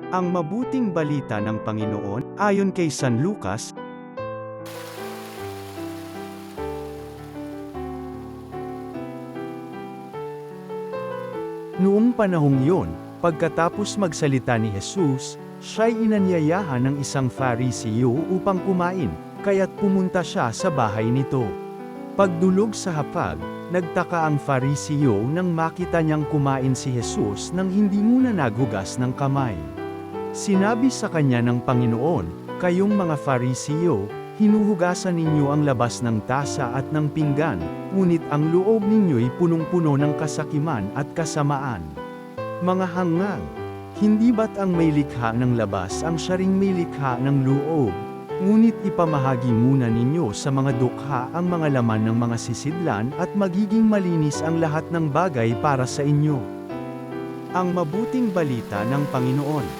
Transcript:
Ang mabuting balita ng Panginoon, ayon kay San Lucas. Noong panahong iyon, pagkatapos magsalita ni Jesus, siya'y inanyayahan ng isang Fariseo upang kumain, kaya't pumunta siya sa bahay nito. Pagdulog sa hapag, nagtaka ang Fariseo nang makita niyang kumain si Jesus nang hindi muna naghugas ng kamay. Sinabi sa kanya ng Panginoon, "Kayong mga Fariseo, hinuhugasan ninyo ang labas ng tasa at ng pinggan, ngunit ang loob ninyo'y punong-puno ng kasakiman at kasamaan. Mga hangal, hindi ba't ang may likha ng labas ang siya ring may likha ng loob? Ngunit ipamahagi muna ninyo sa mga dukha ang mga laman ng mga sisidlan at magiging malinis ang lahat ng bagay para sa inyo." Ang mabuting balita ng Panginoon.